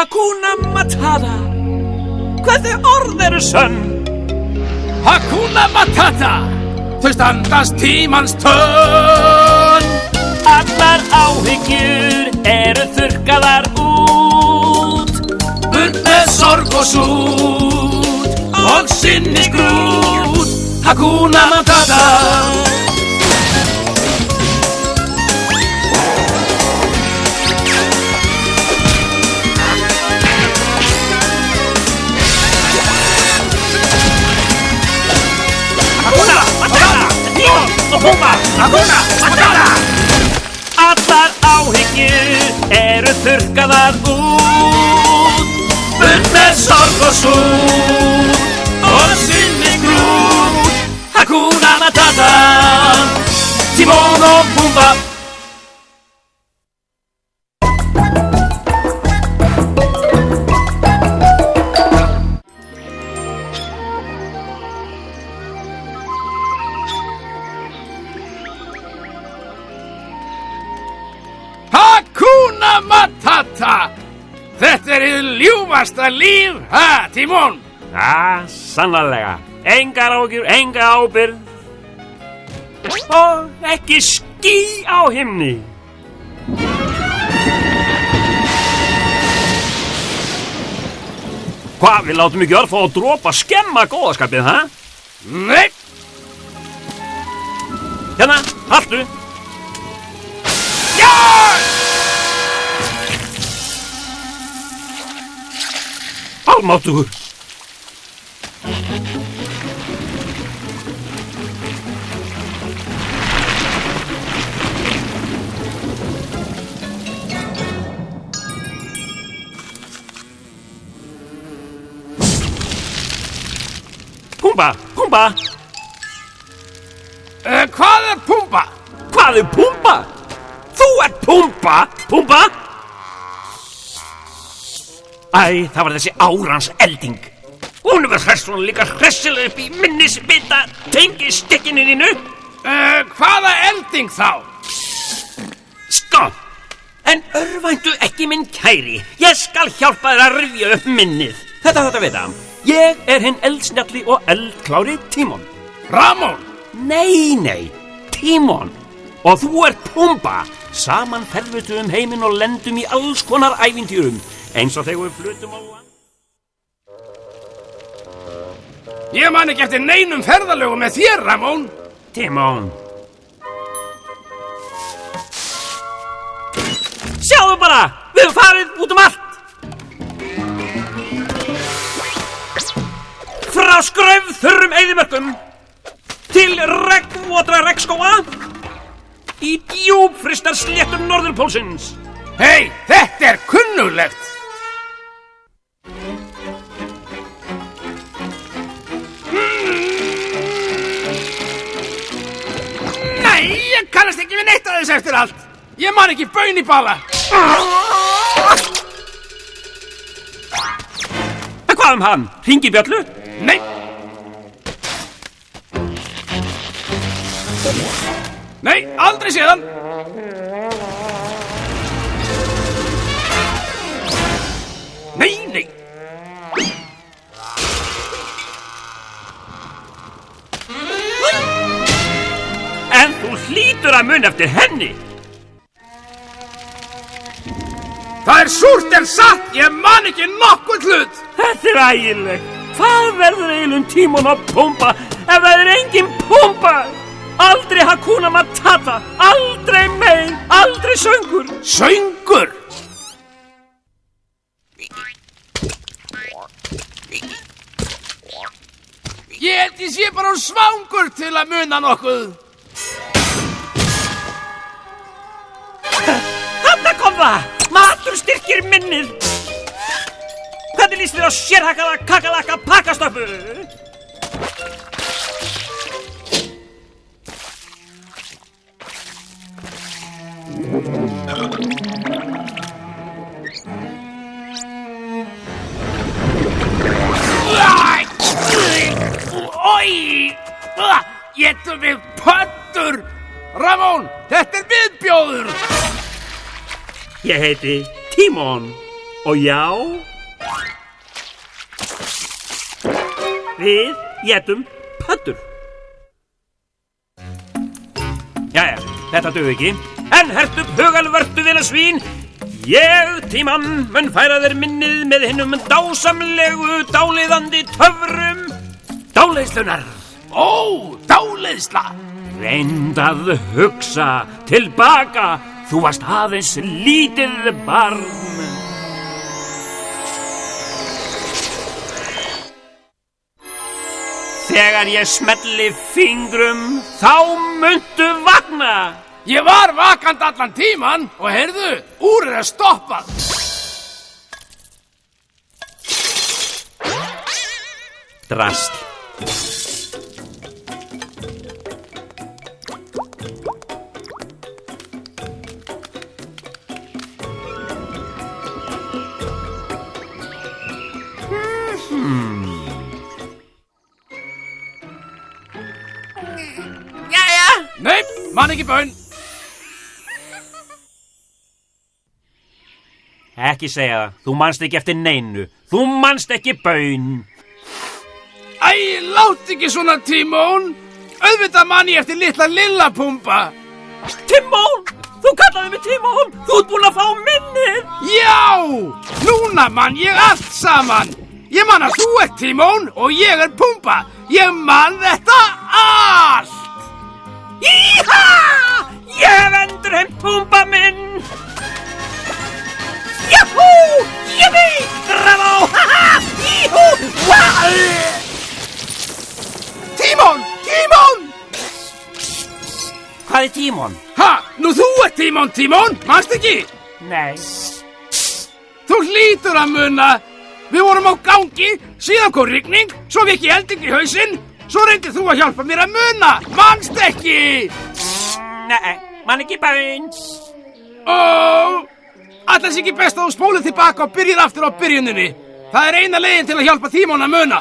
Hakuna Matata. Hvernig orð eru sönn? Hakuna Matata. Þau standast tímans tönn. Allar áhyggjur eru þurrkaðar út. Burt með sorg og sút og sinnisgrút. Hakuna Matata. Hakuna Matata. Tímon og Pumba. Hakuna Matata. Allar áhyggjur eru þurrkaðar út. Burt með sorg og sút og sinnisgrút. Hakuna Matata. Tímon og Pumba. Hakuna Matata. Þetta hið ljúfasta líf, ha, Tímon? Ja, sannarlega. Engar áhyggjur, enga ábyrgð. Og ekki ský á himni. Hvað, við látum ekki örfá að dropa skemma góðaskapið, ha? Nei. Hérna, haltu. Já! Almáttugur. Pumba, Pumba. Hvað Pumba? Hvað Pumba? Þú ert Pumba, Pumba. Æ, það var þessi árans elding. Hún var hress, hún líka hressilega upp í minnisbita tengistykkinu þínu. Hvaða elding þá? Sko, en örvæntu ekki minn kæri. Ég skal hjálpa þér að rifja upp minnið. Þetta vita. Ég er hinn eldsnjalli og eldklári Tímon. Ramón? Nei, Tímon. Og þú ert Pumba. Saman ferðum heiminn og lendum í alls konar ævintýrum. Eins og þegar við flutum á hann. Ég man ekki eftir neinum ferðalögum með þér, Ramón. Tímon. Sjáðu bara, við höfum farið út um allt. Frá skraufþurrum eyðimörkum til regnvotra regnskóga í djúpfrystar sléttum norðurpólsins. Hei, þetta kunnuglegt. Nei, ég kannast ekki við neitt af þess eftir allt. Ég man ekki baun í bala. En hvað hann? Hringi bjöllu? Nei. Nei, aldrei séðan. Nei. En þú hlýtur að muna eftir henni. Það súrt en satt, ég man ekki nokkuð hlut. Þetta ægilegt. Hvað verður eiginlega Tímon og Pumba ef það er engin Pumba? Aldrei Hakuna Matata, aldrei mein, aldrei söngur. Söngur? Ég held ég sé bara svangur til að muna nokkuð. Þarna kom það! Matur styrkir minnið! Hvernig líst þér á sérhakkaða kakalaka pakastöppu? Oj! Getur mig pöttur! Ramón, þetta viðbjóður! Ég heiti Tímon. Og já, við étum pöddur. Jæja, þetta dugði ekki. En hertu upp hugan, vörtu vina svín. Ég, Tímon, mun færa þér minnið með hinnum dásamlegu, dáleiðandi töfrum dáleiðslunar. Ó, dáleiðsla. Reynd að hugsa tilbaka. Þú varst aðeins lítið barn. Þegar ég smelli fingrum, þá muntu vakna. Ég var vakandi allan tíman og heyrðu, úrið stoppað. Drasl. Nei, man ekki bön. Ekki segja það. Þú manst ekki eftir neinu. Þú manst ekki baun. Æ, lát ekki svona, Tímon. Auðvitað man ég eftir litla Lillapúmba. Tímon! Þú kallaði mig Tímon! Þú ert búin að fá minnið! Já! Núna man ég allt saman. Ég man að þú ert Tímon og ég er Púmba. Ég man þetta allt. Íha! Ég hef endurheimt Púmba minn! Jahú! Jippi! Bravo! Haha! Íhú! Wow! Tímon! Tímon! Hvað er Tímon? Ha! Nú þú ert Tímon, Tímon! Manst ekki? Nei. Þú hlýtur að muna. Við vorum á gangi, síðan kom rigning, svo fékk ég elding í hausinn, svo reyndið þú að hjálpa mér að muna. Manst ekki? Nei, man ekki baun. Ó, ætla sé ekki best að þú spólið tilbaka og byrjið aftur á byrjuninni. Það er eina leiðin til að hjálpa Tímon að muna.